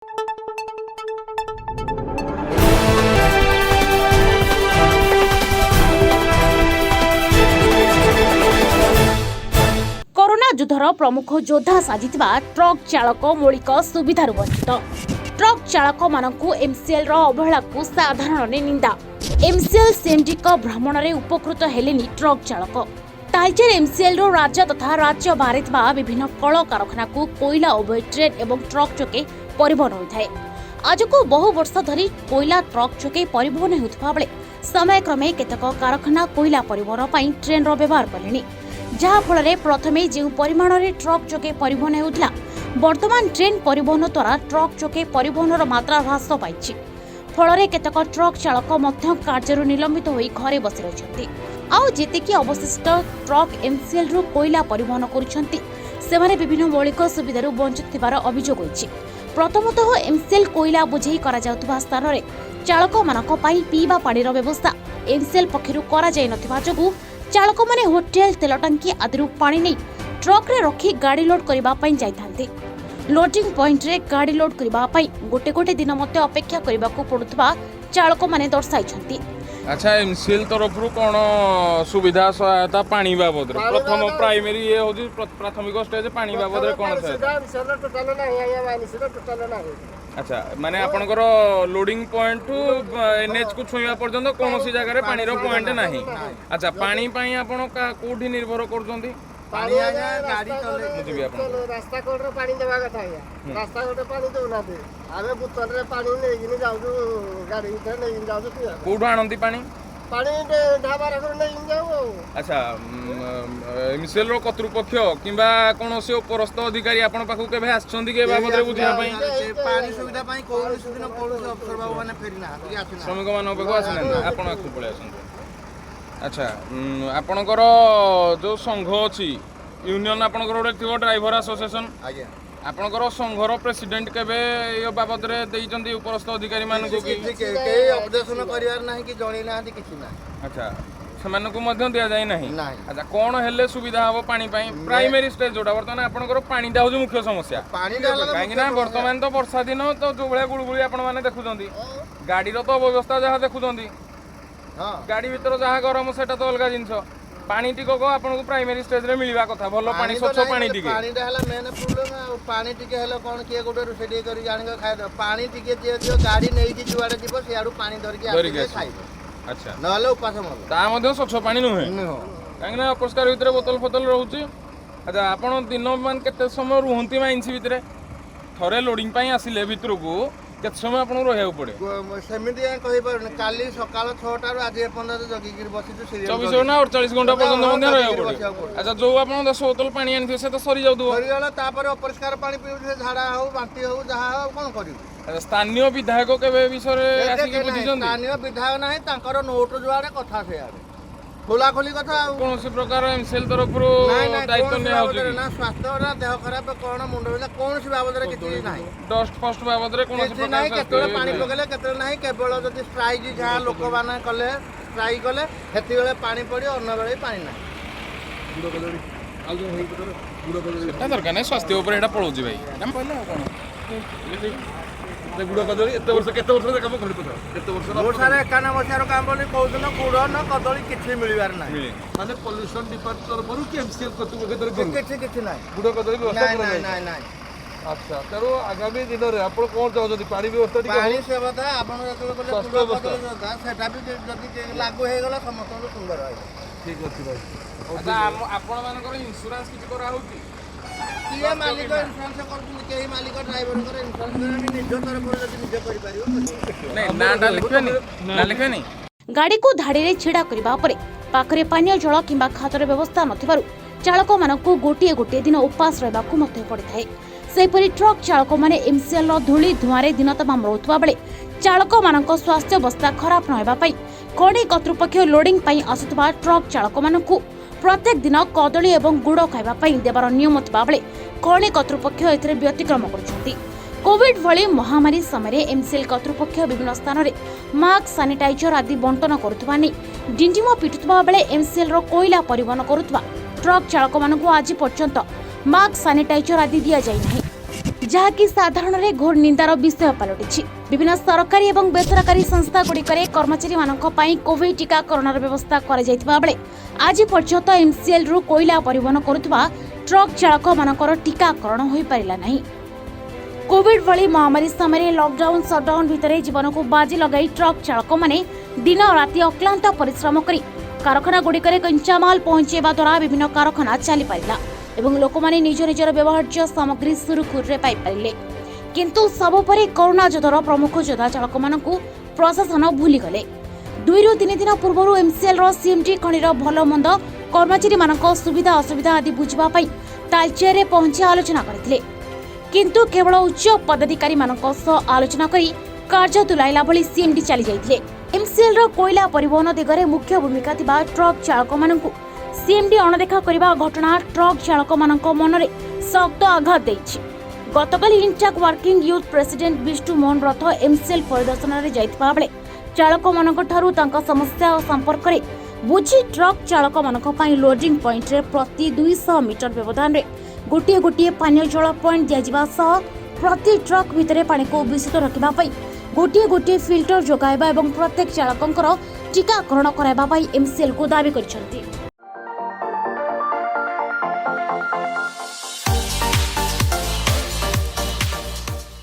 Corona युद्धर प्रमुख योद्धा साजिथिबा truck चालक मौलिक सुविधार वंचित। ट्रक चालक मानकु एमसीएल रो अवहेला को साधारण निंदा। एमसीएल सीएमडी को भ्रमण में उपकृत हेलेनी ट्रक चालक। तालचेर एमसीएल रो राज्य तथा राज्य बाहर थिबा विभिन्न कल कारखाना को कोयला अवैध ट्रेन एवं ट्रक चके परिवहन होइथाय। आज को बहु वर्ष धरी कोयला ट्रक चके परिवहन होउथबा बेले समय क्रमे केतक कारखाना कोयला परिवहन पई ट्रेन रो व्यवहार कलेनी, जहा फल प्रथमे जो परिमाण में ट्रक चके परिवहन होता वर्तमान ट्रेन परिवहन द्वारा ट्रक चके परिवहन मात्रा ह्रास पाई। फल केतक ट्रक चालक कार्य निलंबित हो घरे बसी रही आते अवशिष्ट ट्रक एमसीएल रु कोयला परिवहन कर विभिन्न मौलिक सुविधार वंचित थिबार अभियोग होइछि। प्रथमतः एमसीएल कोयला बुझेई करा जाउथबा स्थान रे चालक मानक पई पीवा पानी व्यवस्था एमसीएल पक्षरु करा जाय नथिबा जोगु चालक माने होटेल तेल टांकी आदि पानी नहीं ट्रक रे रखी गाड़ी लोड करबा पई जायथांते। लोडिंग पॉइंट रे गाड़ी लोड करबा पई गोटे गोटे दिन मते अपेक्षा करबा को पड़ुथबा चालक माने दर्शाइछंती। अच्छा, एमसीएल तरफ कौन सुविधा सहायता पानी बाबद प्रथम प्राइमरी ये होजी प्राथमिक स्टेज पानी बाबद रे कौन अच्छा माने आपनकर लोडिंग पॉइंट टू एनएच को छुईवा पर्यंत कौन सी जगह रे पानी रो पॉइंट नाही। अच्छा, पानी पई आपन कोठी निर्भर करजंती? पानी आजा गाड़ी चले रास्ता कोड रे पानी देबा कथा या रास्ता कोड पानी देउना दे आबे बोतल रे पानी नेगिनी जाउजु गाड़ी उठे नेगिन जाउजु पिया कोठो आनंती पानी पानी ढाबा रे नेगिन जाउ। अच्छा, एमसीएल रो कर्तृपक्ष किंबा कोनोसी उपरस्थ अधिकारी आपन पाखु केबे आछंती के बाबद रे बुझिया पई पानी सुविधा पई कोन सुदिन कोन अफसर बाबू माने फेरिना आछना श्रमिक मान पाखु आछन आपन आखु पळे आछन। अच्छा, आपनकर जो संघ अछि यूनियन आपनकर गोटे थियो ड्राइवर एसोसिएशन आज्ञा आपनकर संघर प्रेसिडेंट केबे यो बाबद रे देइचंती उपरस्थ अधिकारी मानकु कि के ऑब्जेक्शन करिवार नाही कि जणी नाहंती किछि ना। अच्छा, सेमानकु मध्य दिया जाय नाही। अच्छा, कोन हेले सुविधा हबो पानी पई प्राइमरी स्टेज जोटा वर्तमान आपनकर पानी दा हो मुख्य समस्या पानी डाला काहे ना वर्तमान तो वर्षा दिन तो जो भले गुळगुळी आपण माने देखुचंती गाड़ी रो तो व्यवस्था जहा देखुचंती गाड़ी भीतर जहा गरम सेटा तो अलग जिनस पानी टिको को आपन को प्राइमरी स्टेज रे मिलवा कथा भलो पानी स्वच्छ पानी टिके पानी दा हला मेन प्रॉब्लम पानी टिके हलो कोन किए गोटे रुसेडी करी जानि के खाय पानी टिके जे गाड़ी नै कि जुआडे जीवो से आडू पानी धर के खाइ। अच्छा, नहले उपास मल ता मध्ये स्वच्छ पानी नुहे काहे ना अपरिष्कार भीतर बोतल फतल रहउची। अच्छा, आपन दिन मान केते समय रुहंती माइंसी भीतर थरे लोडिंग पई आसिले भीतर को केते समय आपन रहउ पड़े सेमिति कहि पर काली सकाळ 6 टा आज 15 जगी गिर बसी तो 24 घंटा 48 घंटा पर्यंत मध्ये रहउ पड़े। अच्छा, जो आपन 10 बोतल पानी आनथि से तो सरी जाउ दो सरी गला तापर अपरिष्कार पानी पिउ झाड़ा हो बांती हो जहा हो कोन करिउ। अच्छा, स्थानीय विधायक केबे विषय रे आसी के बुझिजन? स्थानीय विधायक नाही तांकर नोट जुआडे कथा से यार खोला खोली कथा कौन सी प्रकार एमसीएल तरफ दायित्व ने होजी ना स्वास्थ्य रा देह खराब कोन मुंड होला कोन सी बाबद रे किछि नाही डस्ट फस्ट बाबद रे कोन सी प्रकार नाही केतले पानी पगले केतले नाही केवल जति स्ट्राइक जहा लोक माने कले स्ट्राइक कले हेती बेले पानी पड़ी अन्य बेले पानी नाही गुडो कलड़ी आ जो हेई गुडो कलड़ी सेटा दरकार नै स्वास्थ्य ऊपर एटा पळौजी भाई हम पहिले कोन गुडो कदली केते वर्ष काम करि पता केते वर्ष बहुत सारे 91 वर्षर काम बोली कहउन गुडो न कदली किछि मिलिबार नाही माने पोल्यूशन डिपार्टमेंट पर कि एमसीएल किछि किछि नाही गुडो कदली व्यवस्था नाही नाही नाही। अच्छा, तेरो आगामी दिन रे आपण कोन चाहजोदी पानी व्यवस्था पानी सेवता आपण जतले बोले गुडो कदली व्यवस्था सेटा भी जदी लागू हे गला समस्त सुंदर होय। ठीक अछि भाई। अच्छा, आपण मानकर इंश्योरेंस किछ करा होती किए मालिक इंश्योरेंस करथि केही मालिक ड्राइवर करे इंश्योरेंस करे निज तरफ जदी निज करि परियो नहीं नाटा लिखबेनी ना लिखबेनी गाड़ी को धाड़ी रे छिड़ा करबा परे पाखरे पानी जल किंबा खातर व्यवस्था नथिबारु चालक मानकु गोटिए गोटिए दिन उपास रहबाकू मते पड़िथाय। सेपरि ट्रक चालक माने एमसीएल रो धूली धुआं रे दिन तमाम रहुतबा बेले चालक मानक स्वास्थ्य अवस्था खराब नहेबा पई कोडी कर्तृपक्ष लोडिंग पई आसुतबा ट्रक चालक मानकु प्रत्येक दिन कदली एवं गुड़ खाइबा पई देबार नियम थिबा बेले कोडी कर्तृपक्ष एथिरे व्यतिक्रम करछंती। कोविड भली महामारी समय एमसीएल कर्तृपक्ष विभिन्न स्थान में मास्क सानिटाइजर आदि बंटन करुवा नहीं डिंडिम पिटुवा बेले एमसीएल रो कोयला परिवहन करुवा ट्रक चालक मानक आज पर्यंत मास्क सानिटाइजर आदि दि जाए नहीं। जहाँकि साधारण घोर निंदार विषय पलटिछि। विभिन्न सरकारी और बेसरकारी संस्था गुड़िकर कर्मचारी मानी कोविड टीकाकरण व्यवस्था कर आज पर्यंत एमसीएल रु कोईला परिवहन करुवा ट्रक चालक मानकर टीकाकरण हो पारिला नहीं। कोविड भली महामारी समय लॉकडाउन सटडाउन भितर जीवन को बाजी लगाई ट्रक चालक माने दिन राति अक्लांत परिश्रम करी कारखाना गुड़िकर कंचामाल पहुंचेवा द्वारा विभिन्न कारखाना चली पारिला एवं लोक माने निज निजर व्यवहार्य सामग्री सुरुखुरे पाई पारिले। किंतु सबुपरि कोरोना जोधर प्रमुख योद्धा चालक मानकु प्रशासन भूली गले। 2 ରୁ 3 दिन पूर्व एमसीएल रो सीएमडी खणीर भल मंद कर्मचारी मानक सुविधा असुविधा आदि बुझिबा पई तालचेरे पहुंची आलोचना करथिले। किंतु केवल उच्च पदाधिकारी मानक सह आलोचना करी कार्य तुलाइला भली सीएमडी चली जाइथिले। एमसीएल रो कोयला परिवहन दिगरे मुख्य भूमिका थिबा ट्रक चालक मानकु सीएमडी अणदेखा करबा घटना ट्रक चालक मानक मनरे सख्त आघात देछि। गतकाली INTUC working youth president Vishnu Mohan Rath MCL परिदर्शन रे जाइथिबा बेले चालक मानक ठारू तांका समस्या संपर्क रे बुझी ट्रक चालक मानक पई लोडिंग पॉइंट रे प्रति 200 मीटर व्यवधान रे गोटे पानीय जल पॉइंट दिया सह प्रति ट्रक भितर पानी को विशुद्ध रखा गोटे फिल्टर जोगाइबा एवं प्रत्येक चालकंकर टीकाकरण कराइबा एमसीएल को दाबी करिसेंति।